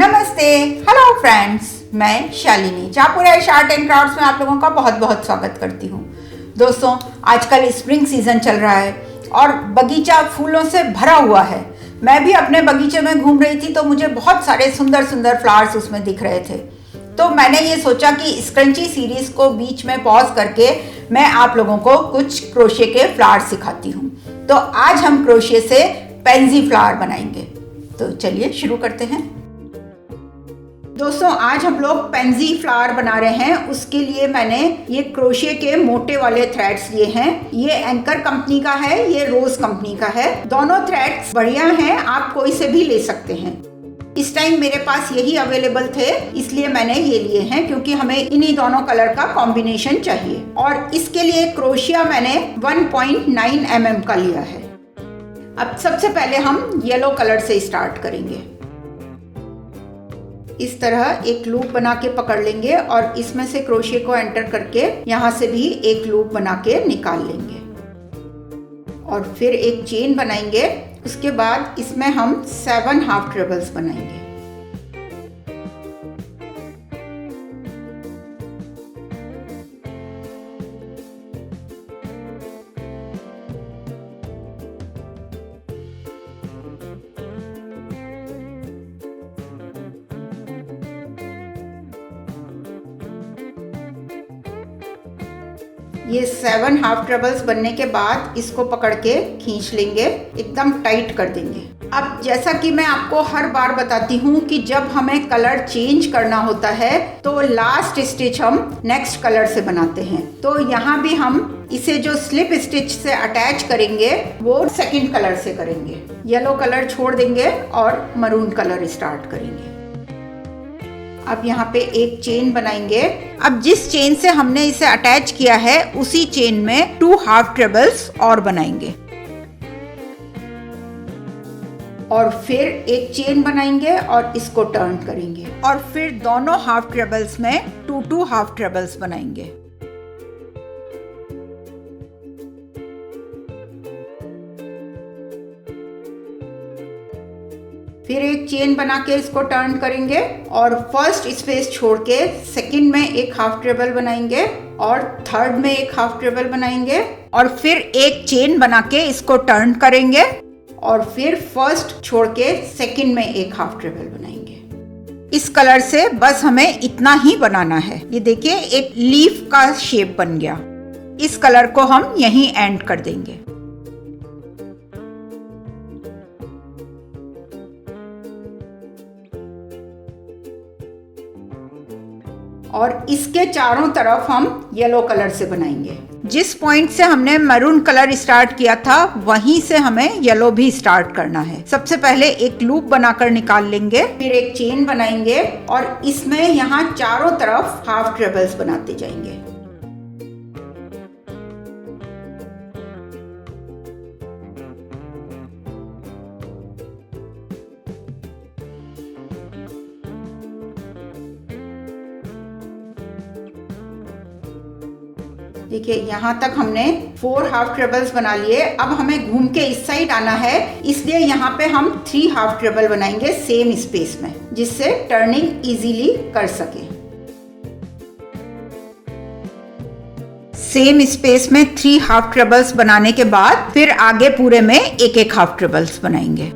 नमस्ते, hello friends, मैं Shalini चापुरा art and crafts में आप लोगों का बहुत बहुत स्वागत करती हूँ। दोस्तों, आजकल स्प्रिंग सीजन चल रहा है और बगीचा फूलों से भरा हुआ है। मैं भी अपने बगीचे में घूम रही थी तो मुझे बहुत सारे सुंदर सुंदर फ्लावर्स उसमें दिख रहे थे। तो मैंने ये सोचा कि स्क्रंची सीरीज को बीच में पॉज करके मैं आप लोगों को कुछ क्रोशे के फ्लावर्स सिखाती हूँ। तो आज हम क्रोशे से पेंजी फ्लावर बनाएंगे। तो चलिए शुरू करते हैं। दोस्तों, आज हम लोग पेंजी फ्लावर बना रहे हैं। उसके लिए मैंने ये क्रोशे के मोटे वाले थ्रेड्स लिए हैं। ये एंकर कंपनी का है, ये रोज कंपनी का है। दोनों थ्रेड्स बढ़िया हैं, आप कोई से भी ले सकते हैं। इस टाइम मेरे पास यही अवेलेबल थे, इसलिए मैंने ये लिए हैं क्योंकि हमें इन्हीं दोनों कलर का कॉम्बिनेशन चाहिए। और इसके लिए क्रोशिया मैंने 1.9 mm का लिया है। अब सबसे पहले हम येलो कलर से स्टार्ट करेंगे। इस तरह एक लूप बना के पकड़ लेंगे और इसमें से क्रोशे को एंटर करके यहाँ से भी एक लूप बना के निकाल लेंगे और फिर एक चेन बनाएंगे। उसके बाद इसमें हम 7 हाफ ट्रेबल्स बनाएंगे। ये 7 हाफ ट्रेबल्स बनने के बाद इसको पकड़ के खींच लेंगे, एकदम टाइट कर देंगे। अब जैसा कि मैं आपको हर बार बताती हूँ कि जब हमें कलर चेंज करना होता है तो लास्ट स्टिच हम नेक्स्ट कलर से बनाते हैं। तो यहाँ भी हम इसे जो स्लिप स्टिच से अटैच करेंगे वो सेकंड कलर से करेंगे। येलो कलर छोड़ देंगे और मरून कलर स्टार्ट करेंगे। अब यहाँ पे एक चेन बनाएंगे। अब जिस चेन से हमने इसे अटैच किया है उसी चेन में 2 हाफ ट्रेबल्स और बनाएंगे और फिर एक चेन बनाएंगे और इसको टर्न करेंगे और फिर दोनों हाफ ट्रेबल्स में 2 हाफ ट्रेबल्स बनाएंगे। फिर एक चेन बना के इसको टर्न करेंगे और फर्स्ट स्पेस छोड़ के सेकंड में एक हाफ ट्रेबल बनाएंगे और थर्ड में एक हाफ ट्रेबल बनाएंगे और फिर एक चेन बना के इसको टर्न करेंगे और फिर फर्स्ट छोड़ के सेकंड में एक हाफ ट्रेबल बनाएंगे। इस कलर से बस हमें इतना ही बनाना है। ये देखिए, एक लीफ का शेप बन गया। इस कलर को हम यहीं एंड कर देंगे। और इसके चारों तरफ हम येलो कलर से बनाएंगे। जिस पॉइंट से हमने मैरून कलर स्टार्ट किया था वहीं से हमें येलो भी स्टार्ट करना है। सबसे पहले एक लूप बनाकर निकाल लेंगे, फिर एक चेन बनाएंगे और इसमें यहाँ चारों तरफ हाफ ट्रेबल्स बनाते जाएंगे। देखिए, यहाँ तक हमने 4 हाफ ट्रेबल्स बना लिए। अब हमें घूम के इस साइड आना है, इसलिए यहाँ पे हम 3 हाफ ट्रेबल बनाएंगे सेम स्पेस में, जिससे टर्निंग इजीली कर सके। सेम स्पेस में 3 हाफ ट्रेबल्स बनाने के बाद फिर आगे पूरे में एक हाफ ट्रेबल्स बनाएंगे।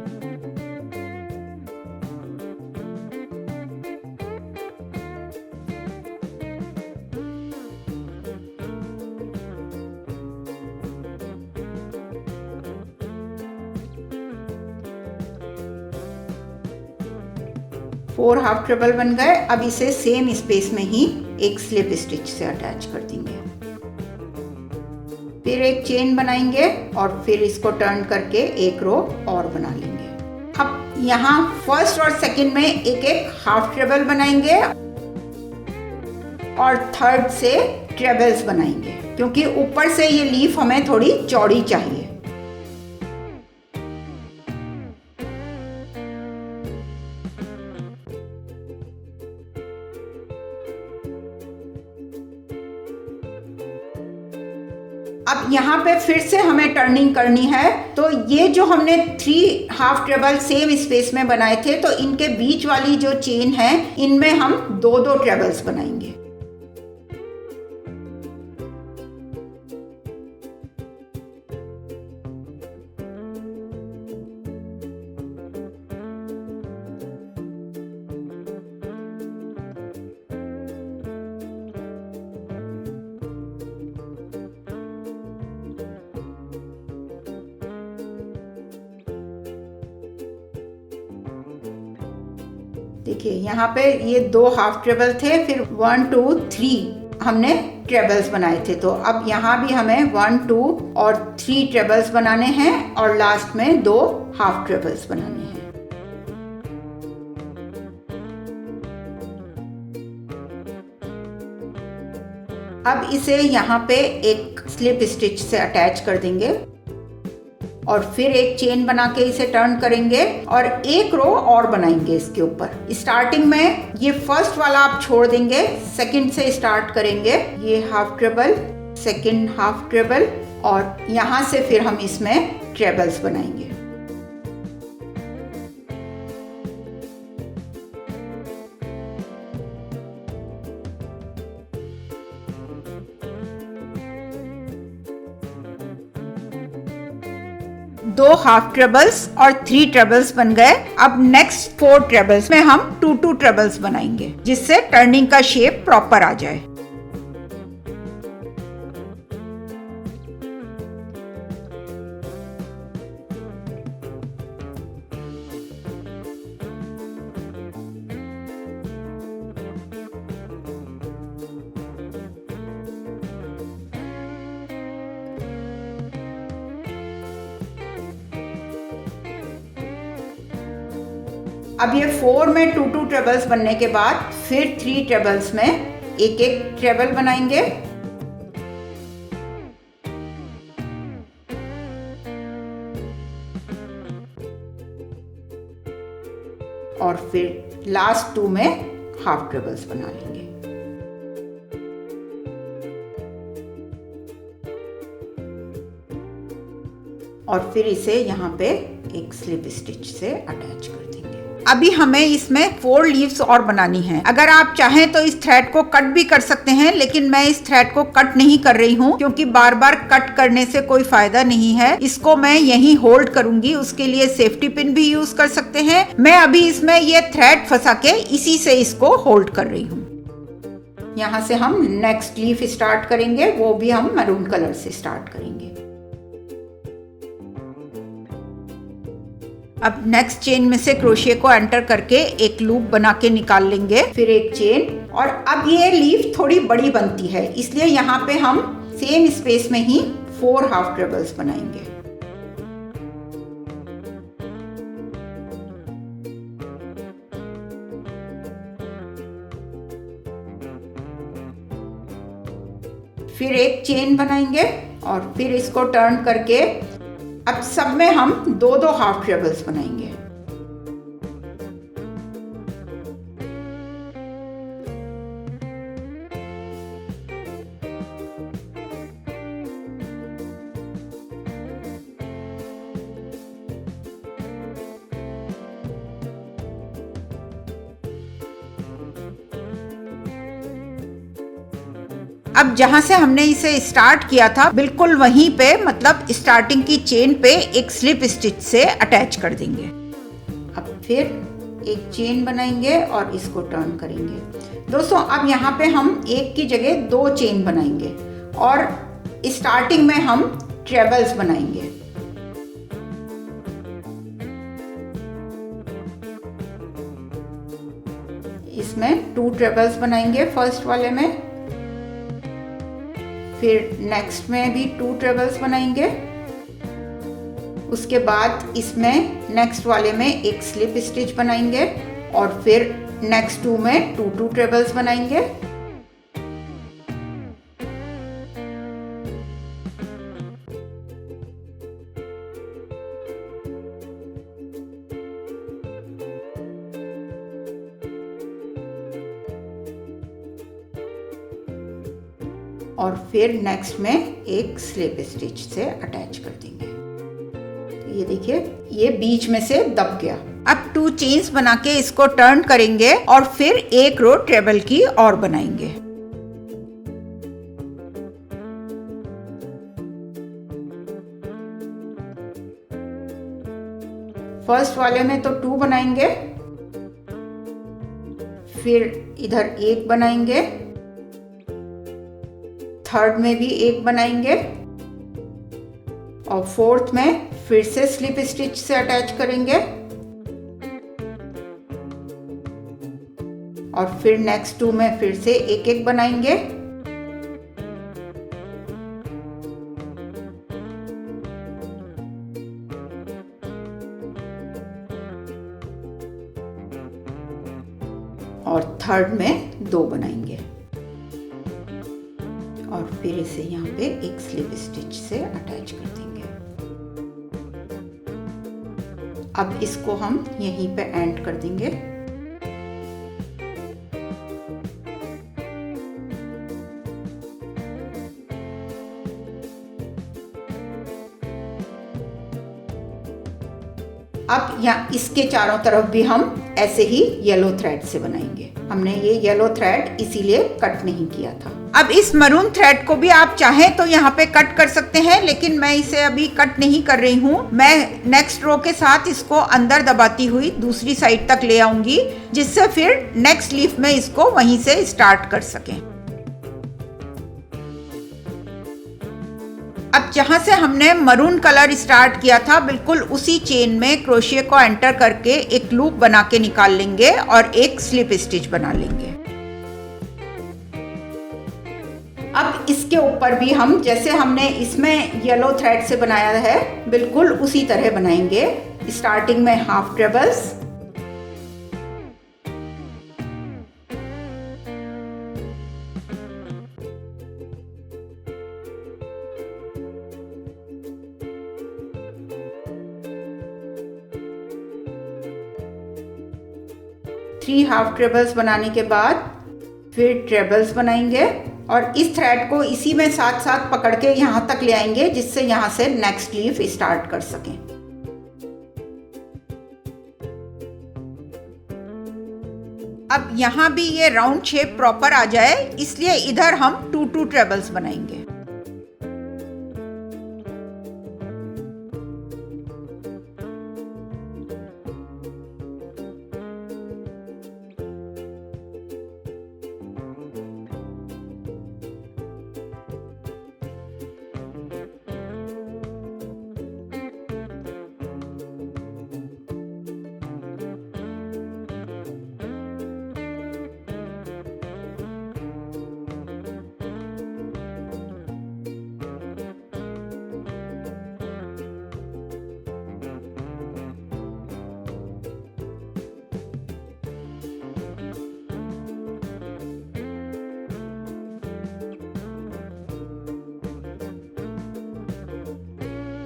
फोर हाफ ट्रेबल बन गए। अब इसे सेम स्पेस में ही एक स्लिप स्टिच से अटैच कर देंगे। फिर एक चेन बनाएंगे और फिर इसको टर्न करके एक रो और बना लेंगे। अब यहाँ फर्स्ट और सेकंड में एक हाफ ट्रेबल बनाएंगे और थर्ड से ट्रेबल्स बनाएंगे, क्योंकि ऊपर से ये लीफ हमें थोड़ी चौड़ी चाहिए। अब अब यहाँ पे फिर से हमें टर्निंग करनी है। तो ये जो हमने 3 हाफ ट्रेबल सेम स्पेस में बनाए थे, तो इनके बीच वाली जो चेन है इनमें हम 2-2 ट्रेबल्स बनाएंगे। देखिए यहाँ पे ये 2 हाफ ट्रेबल थे, फिर 1 2 3 हमने ट्रेबल्स बनाए थे। तो अब यहाँ भी हमें 1 2 और 3 ट्रेबल्स बनाने हैं और लास्ट में 2 हाफ ट्रेबल्स बनाने हैं। अब इसे यहाँ पे एक स्लिप स्टिच से अटैच कर देंगे और फिर एक चेन बना के इसे टर्न करेंगे और एक रो और बनाएंगे इसके ऊपर। स्टार्टिंग में ये फर्स्ट वाला आप छोड़ देंगे, सेकंड से स्टार्ट करेंगे। ये half treble, second half treble और यहाँ से फिर हम इसमें ट्रेबल्स बनाएंगे। दो हाफ ट्रेबल्स और 3 ट्रेबल्स बन गए। अब नेक्स्ट 4 ट्रेबल्स में हम 2-2 ट्रेबल्स बनाएंगे, जिससे टर्निंग का शेप प्रॉपर आ जाए। अब ये 4 में 2-2 ट्रेबल्स बनने के बाद फिर 3 ट्रेबल्स में एक एक ट्रेबल बनाएंगे और फिर लास्ट 2 में हाफ ट्रेबल्स बना लेंगे। और फिर इसे यहाँ पे एक स्लिप स्टिच से अटैच कर देंगे। अभी हमें इसमें 4 लीव्स और बनानी है। अगर आप चाहें तो इस थ्रेड को कट भी कर सकते हैं, लेकिन मैं इस थ्रेड को कट नहीं कर रही हूँ क्योंकि बार बार कट करने से कोई फायदा नहीं है। इसको मैं यहीं होल्ड करूंगी, उसके लिए सेफ्टी पिन भी यूज कर सकते हैं। मैं अभी इसमें ये थ्रेड फंसा के इसी से इसको होल्ड कर रही हूँ। यहाँ से हम नेक्स्ट लीफ स्टार्ट करेंगे, वो भी हम मैरून कलर से स्टार्ट करेंगे। अब नेक्स्ट चेन में से क्रोशिया को एंटर करके एक लूप बना के निकाल लेंगे, फिर एक चेन। और अब ये लीफ थोड़ी बड़ी बनती है, इसलिए यहाँ पे हम सेम स्पेस में ही 4 हाफ ट्रेबल्स बनाएंगे। फिर एक चेन बनाएंगे और फिर इसको टर्न करके अब सब में हम 2-2 हाफ ट्रेबल्स बनाएंगे। अब जहां से हमने इसे स्टार्ट किया था बिल्कुल वहीं पे, मतलब स्टार्टिंग की चेन पे एक स्लिप स्टिच से अटैच कर देंगे। अब फिर एक चेन बनाएंगे और इसको टर्न करेंगे। दोस्तों अब यहाँ पे हम एक की जगह 2 चेन बनाएंगे और स्टार्टिंग में हम ट्रेबल्स बनाएंगे। इसमें 2 ट्रेबल्स बनाएंगे फर्स्ट वाले में, फिर नेक्स्ट में भी 2 ट्रेबल्स बनाएंगे। उसके बाद इसमें नेक्स्ट वाले में एक स्लिप स्टिच बनाएंगे और फिर नेक्स्ट 2 में 2-2 ट्रेबल्स बनाएंगे। और फिर नेक्स्ट में एक स्लिप स्टिच से अटैच कर देंगे। तो ये देखिए ये बीच में से दब गया। अब 2 चेन्स बना के इसको टर्न करेंगे और फिर एक रो ट्रेबल की और बनाएंगे। फर्स्ट वाले में तो 2 बनाएंगे, फिर इधर 1 बनाएंगे, थर्ड में भी 1 बनाएंगे और फोर्थ में फिर से स्लिप स्टिच से अटैच करेंगे और फिर नेक्स्ट 2 में फिर से 1 बनाएंगे और थर्ड में 2 बनाएंगे और फिर इसे यहाँ पे एक स्लिप स्टिच से अटैच कर देंगे। अब इसको हम यहीं पे एंड कर देंगे। अब यहाँ इसके चारों तरफ भी हम ऐसे ही येलो थ्रेड से बनाएंगे। हमने ये येलो थ्रेड इसीलिए कट नहीं किया था। अब इस मरून थ्रेड को भी आप चाहें तो यहाँ पे कट कर सकते हैं, लेकिन मैं इसे अभी कट नहीं कर रही हूँ। मैं नेक्स्ट रो के साथ इसको अंदर दबाती हुई दूसरी साइड तक ले आऊंगी, जिससे फिर नेक्स्ट लीफ में इसको वहीं से स्टार्ट कर सकें। अब जहां से हमने मरून कलर स्टार्ट किया था, बिल्कुल उसी चेन में क्रोशिया को एंटर करके एक लूप बना के निकाल लेंगे और एक स्लिप स्टिच बना लेंगे। अब इसके ऊपर भी हम जैसे हमने इसमें येलो थ्रेड से बनाया है, बिल्कुल उसी तरह बनाएंगे। स्टार्टिंग में half trebles, three half trebles बनाने के बाद फिर ट्रेबल्स बनाएंगे और इस थ्रेड को इसी में साथ साथ पकड़ के यहाँ तक ले आएंगे, जिससे यहाँ से नेक्स्ट लीफ स्टार्ट कर सकें। अब यहाँ भी ये राउंड शेप प्रॉपर आ जाए, इसलिए इधर हम 2 ट्रेबल्स बनाएंगे।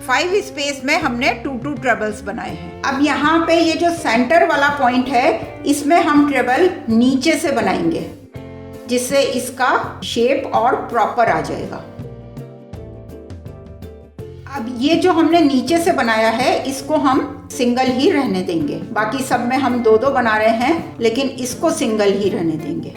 फाइव स्पेस में हमने 2 ट्रेबल्स बनाए हैं। अब यहाँ पे ये जो सेंटर वाला पॉइंट है, इसमें हम ट्रेबल नीचे से बनाएंगे, जिससे इसका शेप और प्रॉपर आ जाएगा। अब ये जो हमने नीचे से बनाया है, इसको हम सिंगल ही रहने देंगे। बाकी सब में हम 2 बना रहे हैं, लेकिन इसको सिंगल ही रहने देंगे।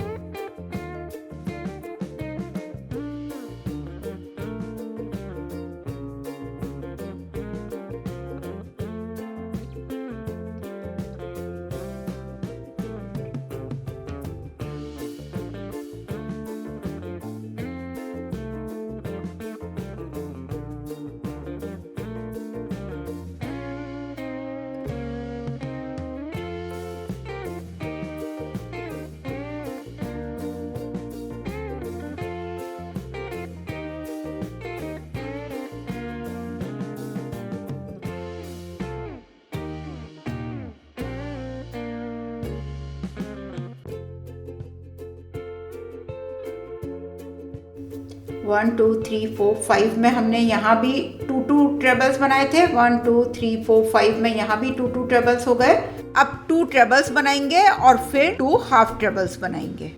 वन 2 3 4 5 में हमने यहाँ भी 2 ट्रेबल्स बनाए थे। 1 2 3 4 5 में यहाँ भी 2 ट्रेबल्स हो गए। अब 2 ट्रेबल्स बनाएंगे और फिर 2 हाफ ट्रेबल्स बनाएंगे।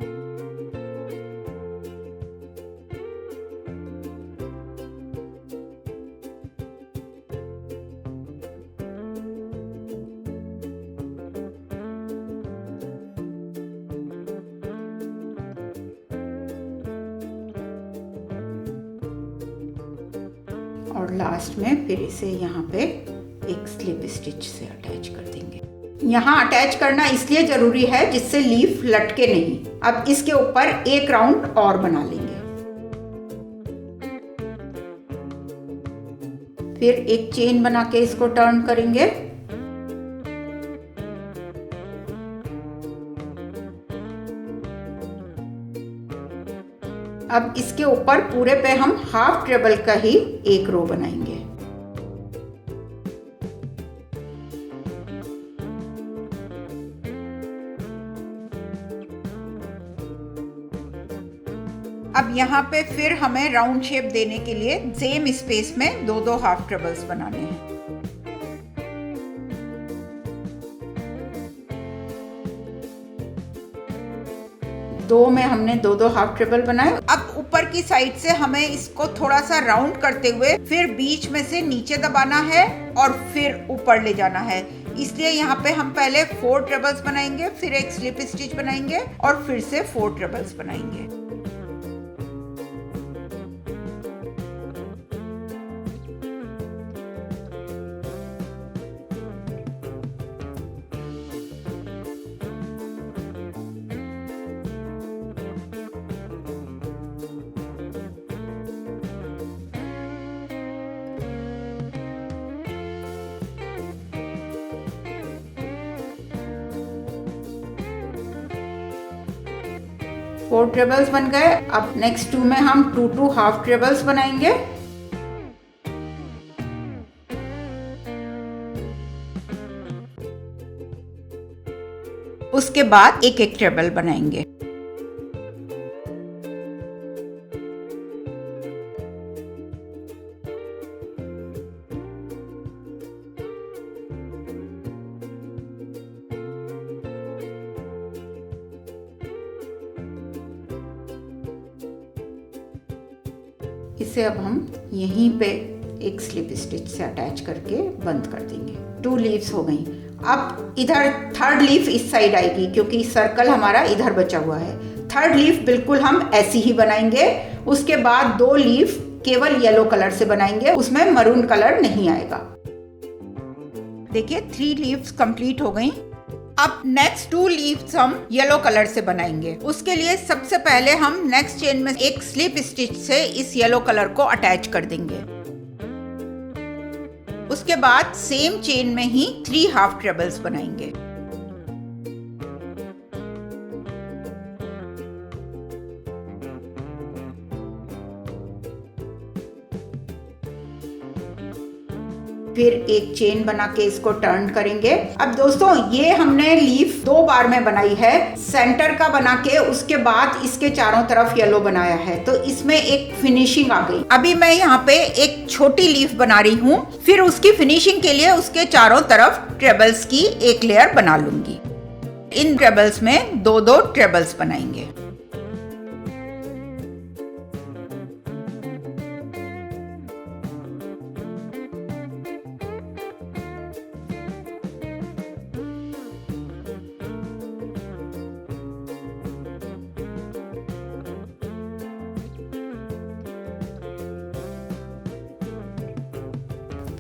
और लास्ट में फिर इसे यहाँ पे एक स्लिप स्टिच से अटैच कर देंगे। यहाँ अटैच करना इसलिए जरूरी है जिससे लीफ लटके नहीं। अब इसके ऊपर एक राउंड और बना लेंगे। फिर एक चेन बना के इसको टर्न करेंगे। अब इसके ऊपर पूरे पे हम हाफ ट्रेबल का ही एक रो बनाएंगे। अब यहाँ पे फिर हमें राउंड शेप देने के लिए सेम स्पेस में दो दो हाफ ट्रेबल्स बनाने हैं। दो में हमने दो दो हाफ ट्रेबल बनाए। अब ऊपर की साइड से हमें इसको थोड़ा सा राउंड करते हुए फिर बीच में से नीचे दबाना है और फिर ऊपर ले जाना है। इसलिए यहाँ पे हम पहले 4 ट्रेबल्स बनाएंगे, फिर एक स्लिप स्टिच बनाएंगे और फिर से 4 ट्रेबल्स बनाएंगे। फोर ट्रेबल्स बन गए। अब नेक्स्ट 2 में हम 2 हाफ ट्रेबल्स बनाएंगे। उसके बाद एक एक ट्रेबल बनाएंगे। इसे अब हम यहीं पे एक स्लिप स्टिच से अटैच करके बंद कर देंगे। 2 लीव्स हो गई। अब इधर 3rd लीफ इस साइड आएगी क्योंकि सर्कल हमारा इधर बचा हुआ है। 3rd लीफ बिल्कुल हम ऐसी ही बनाएंगे। उसके बाद 2 लीफ केवल येलो कलर से बनाएंगे, उसमें मरून कलर नहीं आएगा। देखिए 3 लीव्स कंप्लीट हो गई। अब नेक्स्ट 2 लीव्स हम येलो कलर से बनाएंगे। उसके लिए सबसे पहले हम नेक्स्ट चेन में एक स्लिप स्टिच से इस येलो कलर को अटैच कर देंगे। उसके बाद सेम चेन में ही 3 हाफ ट्रेबल्स बनाएंगे। फिर एक चेन बना के इसको टर्न करेंगे। अब दोस्तों ये हमने लीफ 2 बार में बनाई है। सेंटर का बना के उसके बाद इसके चारों तरफ येलो बनाया है, तो इसमें एक फिनिशिंग आ गई। अभी मैं यहाँ पे एक छोटी लीफ बना रही हूँ, फिर उसकी फिनिशिंग के लिए उसके चारों तरफ ट्रेबल्स की एक लेयर बना लूंगी। इन ट्रेबल्स में 2 ट्रेबल्स बनाएंगे।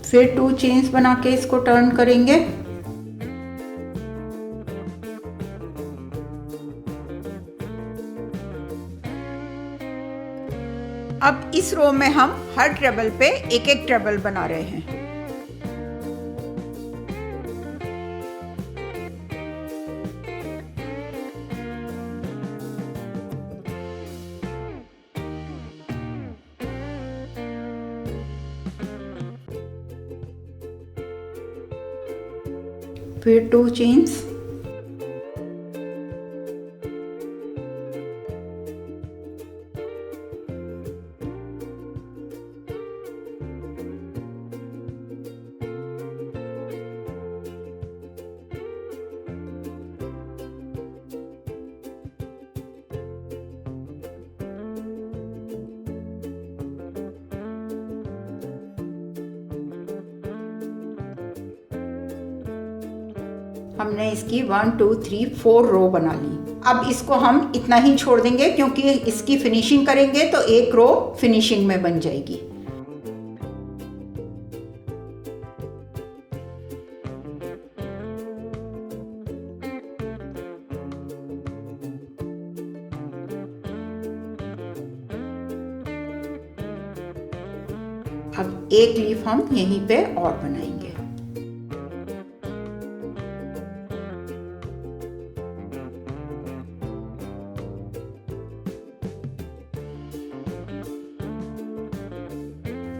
फिर 2 चेन्स बना के इसको टर्न करेंगे। अब इस रो में हम हर ट्रेबल पे एक एक ट्रेबल बना रहे हैं। फिर 2 चेन्स, हमने इसकी 1 2 3 4 रो बना ली। अब इसको हम इतना ही छोड़ देंगे क्योंकि इसकी फिनिशिंग करेंगे तो एक रो फिनिशिंग में बन जाएगी। अब एक लीफ हम यहीं पे और बनाएंगे।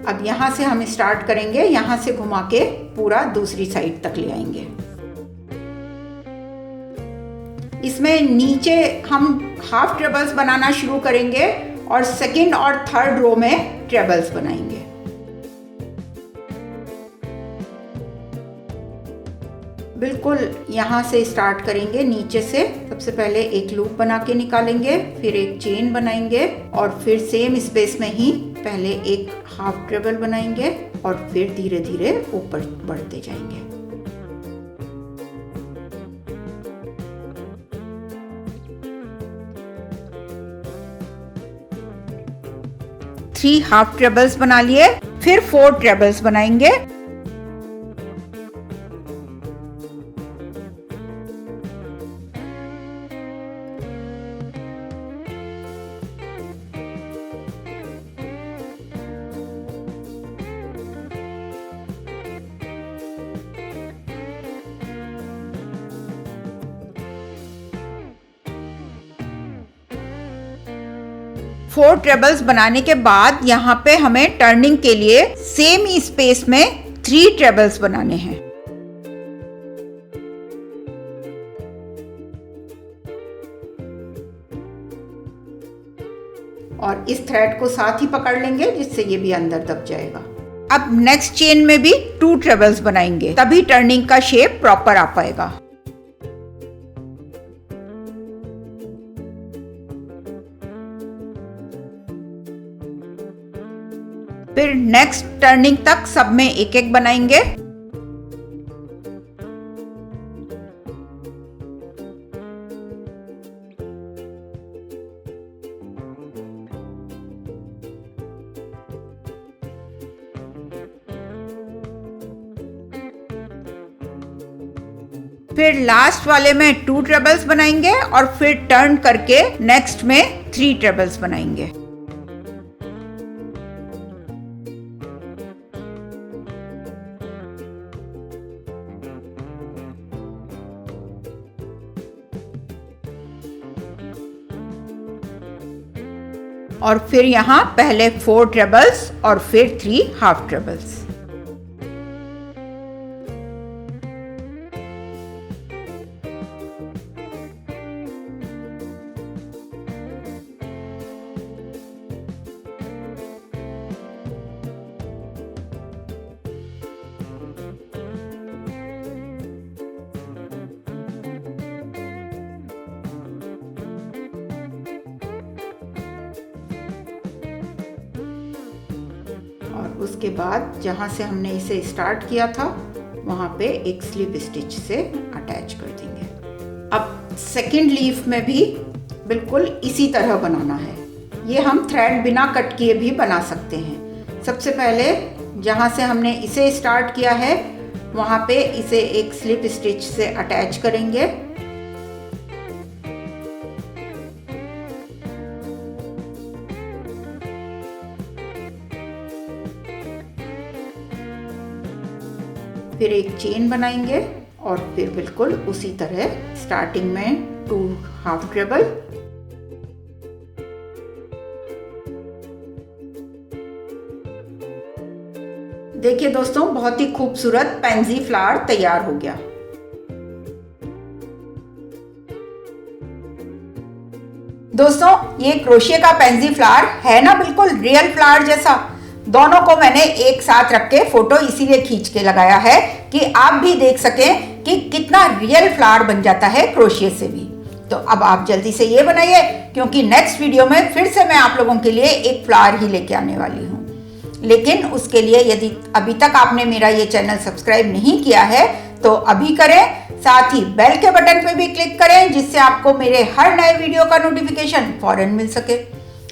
अब यहाँ से हम स्टार्ट करेंगे, यहाँ से घुमा के पूरा दूसरी साइड तक ले आएंगे। इसमें नीचे हम हाफ ट्रेबल्स बनाना शुरू करेंगे और सेकंड और थर्ड रो में ट्रेबल्स बनाएंगे। बिल्कुल यहाँ से स्टार्ट करेंगे, नीचे से सबसे पहले एक लूप बना के निकालेंगे, फिर एक चेन बनाएंगे और फिर सेम स्पेस में ही पहले एक हाफ ट्रेबल बनाएंगे और फिर धीरे धीरे ऊपर बढ़ते जाएंगे। थ्री हाफ ट्रेबल्स बना लिए, फिर 4 ट्रेबल्स बनाएंगे। फोर ट्रेबल्स बनाने के बाद यहाँ पे हमें टर्निंग के लिए सेम ही स्पेस में 3 ट्रेबल्स बनाने हैं। और इस थ्रेड को साथ ही पकड़ लेंगे जिससे ये भी अंदर दब जाएगा। अब नेक्स्ट चेन में भी 2 ट्रेबल्स बनाएंगे, तभी टर्निंग का शेप प्रॉपर आ पाएगा। फिर नेक्स्ट टर्निंग तक सब में एक एक बनाएंगे। फिर लास्ट वाले में 2 ट्रेबल्स बनाएंगे और फिर टर्न करके नेक्स्ट में 3 ट्रेबल्स बनाएंगे। और फिर यहाँ पहले 4 ट्रेबल्स और फिर 3 हाफ ट्रेबल्स। और उसके बाद जहाँ से हमने इसे स्टार्ट किया था वहाँ पे एक स्लिप स्टिच से अटैच कर देंगे। अब सेकंड लीफ में भी बिल्कुल इसी तरह बनाना है। ये हम थ्रेड बिना कट किए भी बना सकते हैं। सबसे पहले जहाँ से हमने इसे स्टार्ट किया है वहाँ पे इसे एक स्लिप स्टिच से अटैच करेंगे। फिर एक चेन बनाएंगे और फिर बिल्कुल उसी तरह स्टार्टिंग में 2 हाफ ट्रेबल, देखिए दोस्तों बहुत ही खूबसूरत पेंजी फ्लावर तैयार हो गया। दोस्तों ये क्रोशिया का पेंजी फ्लावर है ना, बिल्कुल रियल फ्लावर जैसा। दोनों को मैंने एक साथ रख के फोटो इसीलिए खींच के लगाया है कि आप भी देख सकें कि कितना रियल फ्लावर बन जाता है क्रोशिया से भी। तो अब आप जल्दी से ये बनाइए, क्योंकि नेक्स्ट वीडियो में फिर से मैं आप लोगों के लिए एक फ्लावर ही लेके आने वाली हूँ। लेकिन उसके लिए यदि अभी तक आपने मेरा ये चैनल सब्सक्राइब नहीं किया है तो अभी करें, साथ ही बेल के बटन पे भी क्लिक करें जिससे आपको मेरे हर नए वीडियो का नोटिफिकेशन फौरन मिल सके।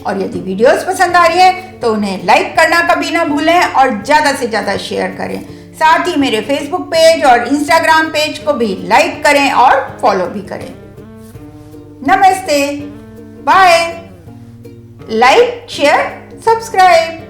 और यदि वीडियोस पसंद आ रही है तो उन्हें लाइक करना कभी ना भूलें और ज़्यादा से ज़्यादा शेयर करें। साथ ही मेरे फेसबुक पेज और इंस्टाग्राम पेज को भी लाइक करें और फॉलो भी करें। नमस्ते, बाय, लाइक, शेयर, सब्सक्राइब।